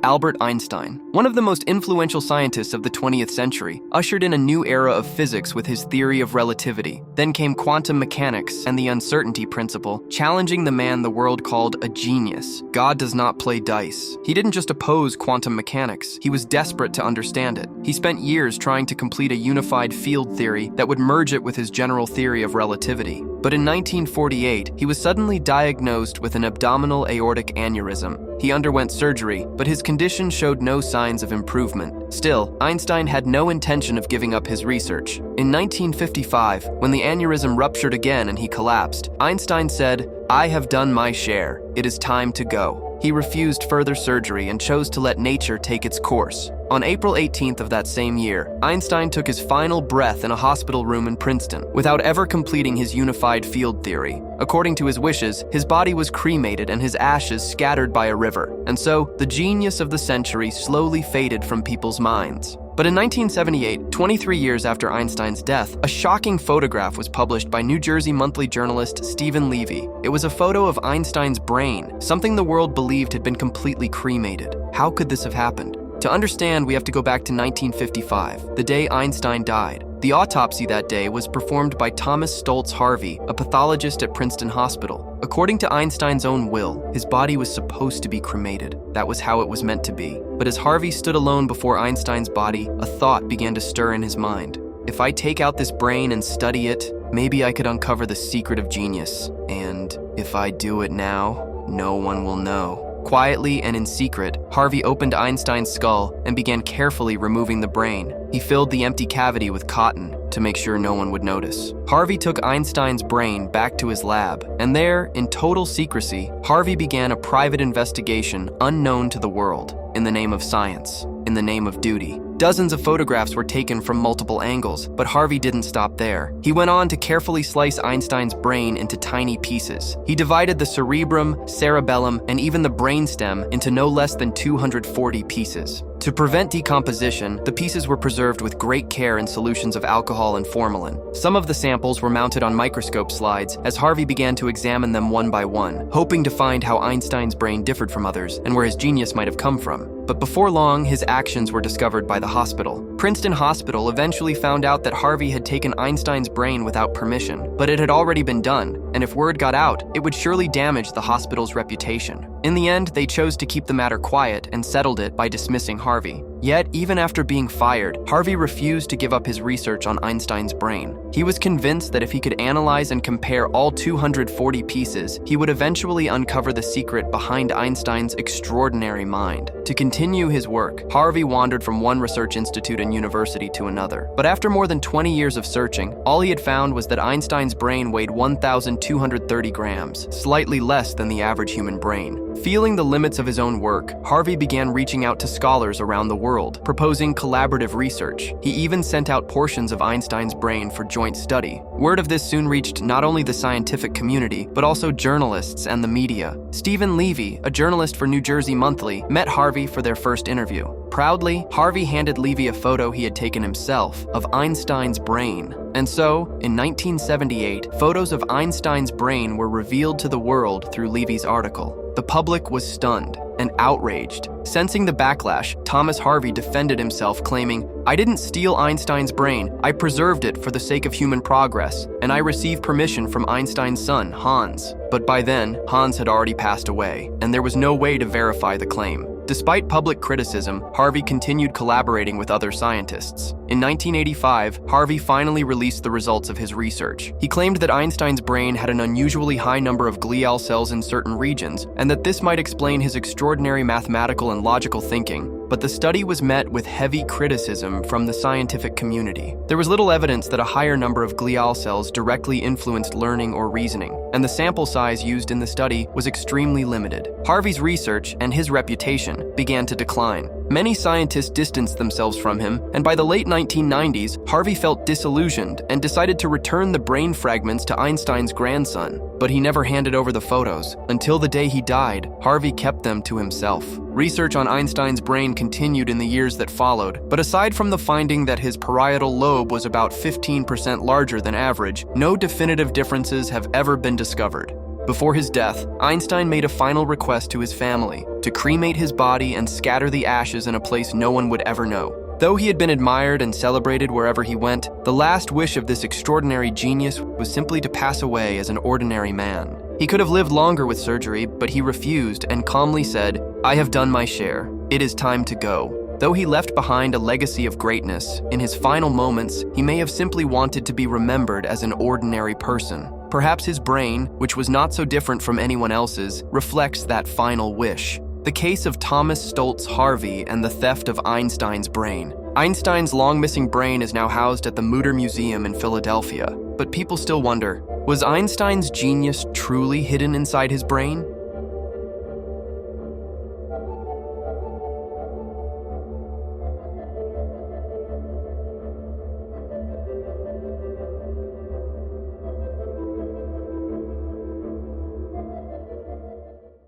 Albert Einstein, one of the most influential scientists of the 20th century, ushered in a new era of physics with his theory of relativity. Then came quantum mechanics and the uncertainty principle, challenging the man the world called a genius. God does not play dice. He didn't just oppose quantum mechanics, he was desperate to understand it. He spent years trying to complete a unified field theory that would merge it with his general theory of relativity. But in 1948, he was suddenly diagnosed with an abdominal aortic aneurysm. He underwent surgery, but his condition showed no signs of improvement. Still, Einstein had no intention of giving up his research. In 1955, when the aneurysm ruptured again and he collapsed, Einstein said, "I have done my share. It is time to go." He refused further surgery and chose to let nature take its course. On April 18th of that same year, Einstein took his final breath in a hospital room in Princeton, without ever completing his unified field theory. According to his wishes, his body was cremated and his ashes scattered by a river. And so, the genius of the century slowly faded from people's minds. But in 1978, 23 years after Einstein's death, a shocking photograph was published by New Jersey monthly journalist Stephen Levy. It was a photo of Einstein's brain, something the world believed had been completely cremated. How could this have happened? To understand, we have to go back to 1955, the day Einstein died. The autopsy that day was performed by Thomas Stoltz Harvey, a pathologist at Princeton Hospital. According to Einstein's own will, his body was supposed to be cremated. That was how it was meant to be. But as Harvey stood alone before Einstein's body, a thought began to stir in his mind. If I take out this brain and study it, maybe I could uncover the secret of genius. And if I do it now, no one will know. Quietly and in secret, Harvey opened Einstein's skull and began carefully removing the brain. He filled the empty cavity with cotton to make sure no one would notice. Harvey took Einstein's brain back to his lab, and there, in total secrecy, Harvey began a private investigation unknown to the world, in the name of science, in the name of duty. Dozens of photographs were taken from multiple angles, but Harvey didn't stop there. He went on to carefully slice Einstein's brain into tiny pieces. He divided the cerebrum, cerebellum, and even the brainstem into no less than 240 pieces. To prevent decomposition, the pieces were preserved with great care in solutions of alcohol and formalin. Some of the samples were mounted on microscope slides as Harvey began to examine them one by one, hoping to find how Einstein's brain differed from others and where his genius might have come from. But before long, his actions were discovered by the hospital. Princeton Hospital eventually found out that Harvey had taken Einstein's brain without permission, but it had already been done, and if word got out, it would surely damage the hospital's reputation. In the end, they chose to keep the matter quiet and settled it by dismissing Harvey. Yet, even after being fired, Harvey refused to give up his research on Einstein's brain. He was convinced that if he could analyze and compare all 240 pieces, he would eventually uncover the secret behind Einstein's extraordinary mind. To continue his work, Harvey wandered from one research institute and university to another. But after more than 20 years of searching, all he had found was that Einstein's brain weighed 1,230 grams, slightly less than the average human brain. Feeling the limits of his own work, Harvey began reaching out to scholars around the world, proposing collaborative research. He even sent out portions of Einstein's brain for joint study. Word of this soon reached not only the scientific community, but also journalists and the media. Stephen Levy, a journalist for New Jersey Monthly, met Harvey for their first interview. Proudly, Harvey handed Levy a photo he had taken himself of Einstein's brain. And so, in 1978, photos of Einstein's brain were revealed to the world through Levy's article. The public was stunned and outraged. Sensing the backlash, Thomas Harvey defended himself, claiming, "I didn't steal Einstein's brain, I preserved it for the sake of human progress, and I received permission from Einstein's son, Hans." But by then, Hans had already passed away, and there was no way to verify the claim. Despite public criticism, Harvey continued collaborating with other scientists. In 1985, Harvey finally released the results of his research. He claimed that Einstein's brain had an unusually high number of glial cells in certain regions, and that this might explain his extraordinary mathematical and logical thinking. But the study was met with heavy criticism from the scientific community. There was little evidence that a higher number of glial cells directly influenced learning or reasoning, and the sample size used in the study was extremely limited. Harvey's research and his reputation began to decline. Many scientists distanced themselves from him, and by the late 1990s, Harvey felt disillusioned and decided to return the brain fragments to Einstein's grandson. But he never handed over the photos. Until the day he died, Harvey kept them to himself. Research on Einstein's brain continued in the years that followed, but aside from the finding that his parietal lobe was about 15% larger than average, no definitive differences have ever been discovered. Before his death, Einstein made a final request to his family to cremate his body and scatter the ashes in a place no one would ever know. Though he had been admired and celebrated wherever he went, the last wish of this extraordinary genius was simply to pass away as an ordinary man. He could have lived longer with surgery, but he refused and calmly said, "I have done my share. It is time to go." Though he left behind a legacy of greatness, in his final moments, he may have simply wanted to be remembered as an ordinary person. Perhaps his brain, which was not so different from anyone else's, reflects that final wish. The case of Thomas Stoltz Harvey and the theft of Einstein's brain. Einstein's long-missing brain is now housed at the Mutter Museum in Philadelphia. But people still wonder, was Einstein's genius truly hidden inside his brain?